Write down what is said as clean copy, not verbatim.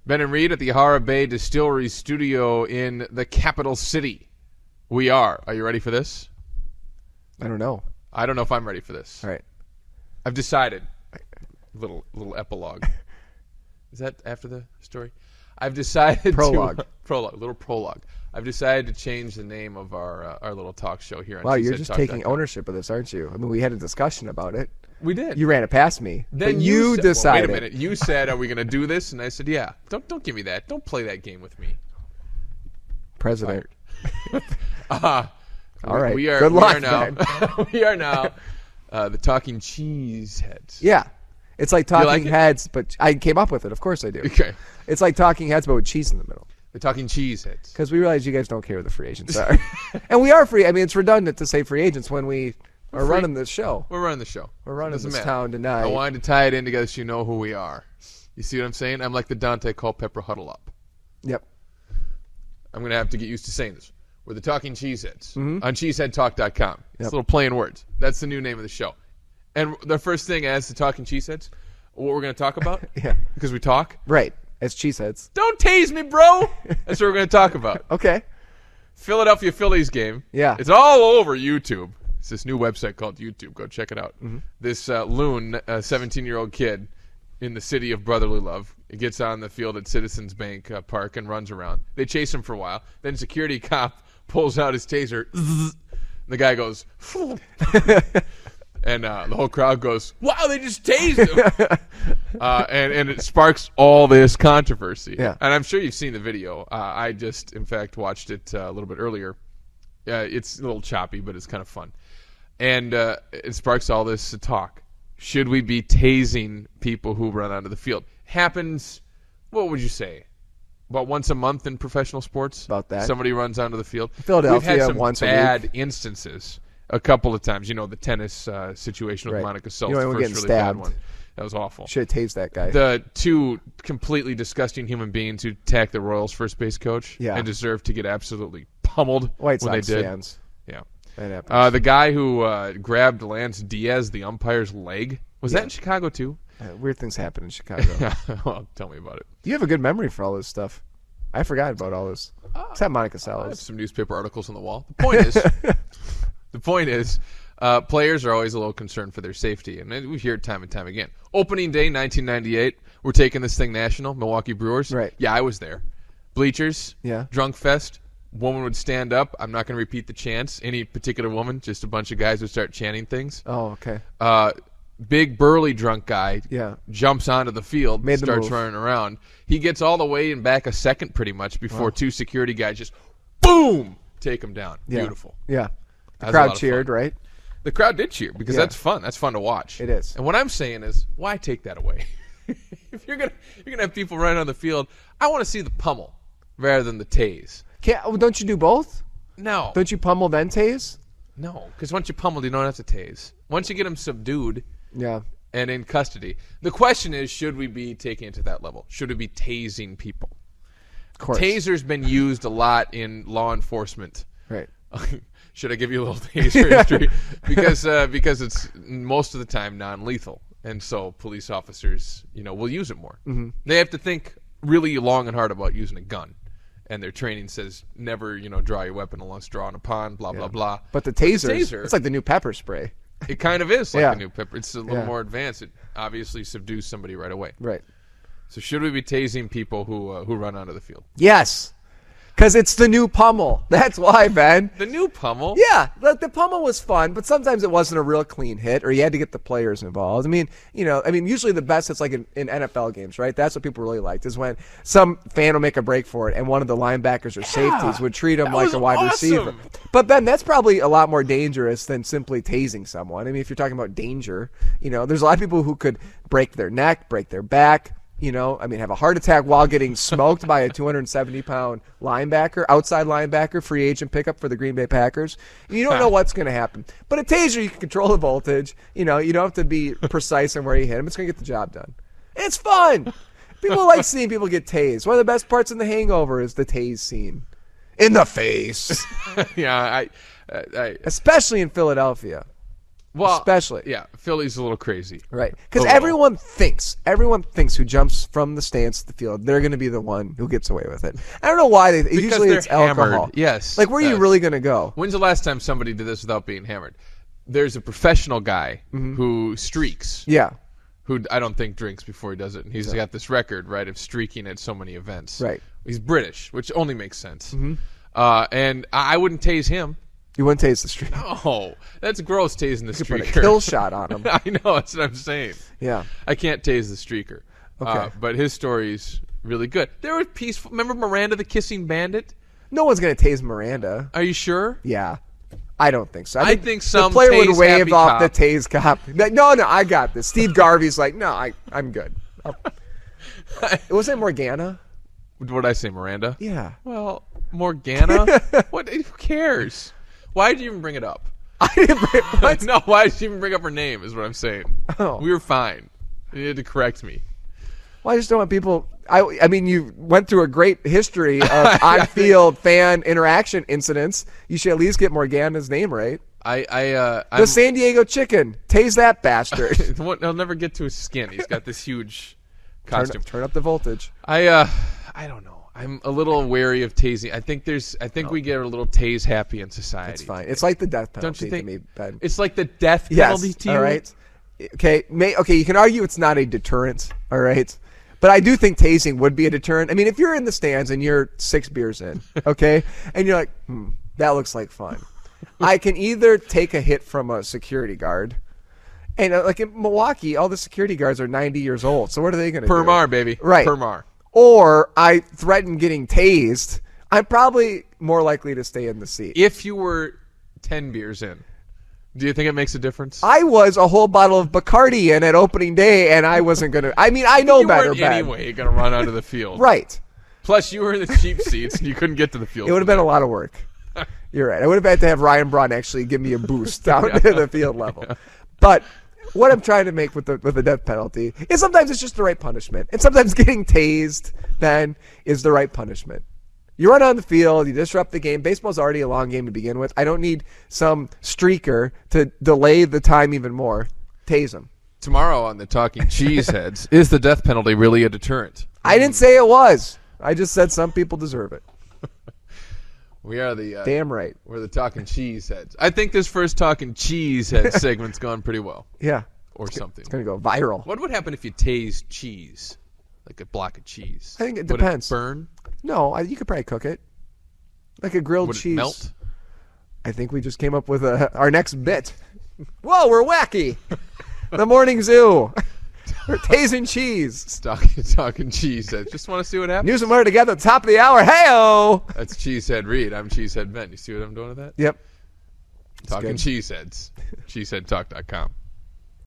Ben and Reed at the Hara Bay Distillery Studio in the capital city. We are. Are you ready for this? I don't know. I don't know if I'm ready for this. All right. I've decided. Little epilogue. Is that after the story? I've decided prologue. Little prologue. I've decided to change the name of our little talk show here on Wow, you're just taking TaseIt.com. ownership of this, aren't you? I mean, we had a discussion about it. We did. You ran it past me. Then but you said, decided. Well, wait a minute. You said, "Are we going to do this?" And I said, "Yeah." Don't give me that. Don't play that game with me. President. All right. We are. Good we luck, are now. man. We are now the Talking Cheese Heads. Yeah. It's like Talking like it? Heads, but I came up with it. Of course I do. Okay. It's like Talking Heads, but with cheese in the middle. The Talking Cheese Heads. Because we realize you guys don't care who the free agents are. And we are free. I mean, it's redundant to say free agents when we are running this show. We're running the show. We're running Doesn't this matter. town tonight. I wanted to tie it in together so you know who we are. You see what I'm saying? I'm like the Dante Culpepper Huddle Up. Yep. I'm going to have to get used to saying this. We're the Talking Cheeseheads on cheeseheadtalk.com. It's a little play in words. That's the new name of the show. And the first thing as the Talking Cheeseheads, what we're going to talk about? Yeah. Because we talk. Right. It's cheeseheads. Don't tase me, bro. That's what we're going to talk about. Okay. Philadelphia Phillies game. Yeah. It's all over YouTube. It's this new website called YouTube. Go check it out. This loon, 17-year-old kid in the city of brotherly love, gets on the field at Citizens Bank Park and runs around. They chase him for a while. Then security cop pulls out his taser. The guy goes, and the whole crowd goes, "Wow, they just tased him!" and it sparks all this controversy. Yeah. And I'm sure you've seen the video. I just, in fact, watched it a little bit earlier. It's a little choppy, but it's kind of fun. And it sparks all this talk. Should we be tasing people who run onto the field? Happens, what would you say, about once a month in professional sports? About that. Somebody runs onto the field. Philadelphia, We've had some once a bad week. instances a couple of times. You know, the tennis situation with Right. Monica Sells, You know, the anyone first getting really stabbed. bad one. That was awful. Should have tased that guy. The two completely disgusting human beings who attacked the Royals' first base coach and deserved to get absolutely pummeled White when Sox they did. fans. Yeah. That happens. The guy who grabbed Lance Diaz, the umpire's leg, was that in Chicago too? Weird things happen in Chicago. Well, tell me about it. You have a good memory for all this stuff. I forgot about all this. Except Monica I have Sells. some newspaper articles on the wall. The point is, players are always a little concerned for their safety, and we hear it time and time again. Opening day, 1998, we're taking this thing national. Milwaukee Brewers. Right. Yeah, I was there. Bleachers. Yeah. Drunk fest. Woman would stand up. I'm not going to repeat the chants. Any particular woman. Just a bunch of guys would start chanting things. Oh, okay. Big burly drunk guy jumps onto the field, Made the starts move. running around. He gets all the way in back a second pretty much before two security guys just boom take him down. Yeah. Beautiful. Yeah. The That was a lot crowd of cheered, fun. right? The crowd did cheer because Yeah. that's fun. That's fun to watch. It is. And what I'm saying is, why take that away? If you're gonna have people running on the field, I want to see the pummel rather than the tase. Don't you do both? No, Don't you pummel then tase? no, because once you're pummeled, you don't have to tase. Once you get them subdued Yeah. and in custody, the question is, should we be taking it to that level? Should we be tasing people? Of course. Taser's been used a lot in law enforcement. Right. Should I give you a little taser history? Because it's most of the time non-lethal, and so police officers, will use it more. Mm-hmm. They have to think really long and hard about using a gun, and their training says never, draw your weapon unless drawn upon. Blah blah blah. But the taser, taser- it's like the new pepper spray. It kind of is like Yeah. a new pepper. It's a little more advanced. It obviously subdues somebody right away. Right. So should we be tasing people who run onto the field? Yes. Because it's the new pummel. That's why, Ben. The new pummel. Yeah, the pummel was fun, but sometimes it wasn't a real clean hit, or you had to get the players involved. I mean, usually the best it's like in NFL games, right? That's what people really liked, is when some fan will make a break for it, and one of the linebackers or safeties would treat him like was a wide awesome. receiver. But Ben, that's probably a lot more dangerous than simply tasing someone. I mean, if you're talking about danger, there's a lot of people who could break their neck, break their back. Have a heart attack while getting smoked by a 270-pound linebacker, outside linebacker, free agent pickup for the Green Bay Packers. You don't know what's going to happen. But a taser, you can control the voltage. You don't have to be precise on where you hit him. It's going to get the job done. It's fun. People like seeing people get tased. One of the best parts in The Hangover is the tase scene. In the face. Yeah, Especially in Philadelphia. Well, especially. Yeah, Philly's a little crazy. Right. Because A little. everyone thinks who jumps from the stands to the field, they're going to be the one who gets away with it. I don't know why. Usually they're it's alcohol. hammered. Yes. Like, where are you really going to go? When's the last time somebody did this without being hammered? There's a professional guy who streaks. Yeah. Who I don't think drinks before he does it. And he's got this record, right, of streaking at so many events. Right. He's British, which only makes sense. And I wouldn't tase him. You wouldn't tase the streaker. Oh, that's gross, tasing the streaker. Put a kill shot on him. I know, that's what I'm saying. Yeah. I can't tase the streaker. Okay. But his story's really good. There was peaceful. Remember Miranda the Kissing Bandit? No one's going to tase Miranda. Are you sure? Yeah. I don't think so. I think some the player would tase wave happy off the cop. tase cop. No, I got this. Steve Garvey's like, no, I'm good. Was it Morgana? What did I say, Miranda? Yeah. Well, Morgana? What? Who cares? Why did you even bring it up? I didn't. What? No, why did you even bring up her name is what I'm saying. Oh. We were fine. You needed to correct me. Well, I just don't want people. I mean, you went through a great history of on-field fan interaction incidents. You should at least get Morgana's name right. The San Diego Chicken. Tase that bastard. He'll never get to his skin. He's got this huge costume. Turn up the voltage. I don't know. I'm a little wary of tasing. I think we get a little tase happy in society. It's fine. It's like the death penalty. Don't you think? To me, Ben. It's like the death penalty to you. All right. Okay. You can argue it's not a deterrent. All right. But I do think tasing would be a deterrent. I mean, if you're in the stands and you're 6 beers in, okay, and you're like, that looks like fun. I can either take a hit from a security guard, and like in Milwaukee, all the security guards are 90 years old. So what are they going to do? Per baby. Right. Per. Or I threaten getting tased. I'm probably more likely to stay in the seat. If you were 10 beers in, do you think it makes a difference? I was a whole bottle of Bacardi in at opening day, and I wasn't going to. I mean, I know you better, weren't Ben. anyway going to run onto the field. Right. Plus, you were in the cheap seats, and you couldn't get to the field. It would have been a lot of work. You're right. I would have had to have Ryan Braun actually give me a boost down to the field level. But what I'm trying to make with the death penalty is sometimes it's just the right punishment, and sometimes getting tased then is the right punishment. You run on the field, you disrupt the game. Baseball's already a long game to begin with. I don't need some streaker to delay the time even more. Tase him. Tomorrow on the Talking Cheeseheads, is the death penalty really a deterrent? I didn't say it was. I just said some people deserve it. We are the damn right. We're the Talking Cheeseheads. I think this first Talking Cheeseheads segment's gone pretty well. Yeah. Or something. It's going to go viral. What would happen if you tased cheese? Like a block of cheese? I think it Would depends. It burn? No, you could probably cook it. Like a grilled Would cheese. It melt? I think we just came up with our next bit. Whoa, we're wacky. The morning zoo. We're tasing cheese. Talking Cheeseheads. Just want to see what happens. News and more together at the top of the hour. Hey-o! That's Cheesehead Reed. I'm Cheesehead Ben. You see what I'm doing with that? Yep. Talking Cheeseheads. Cheeseheadtalk.com.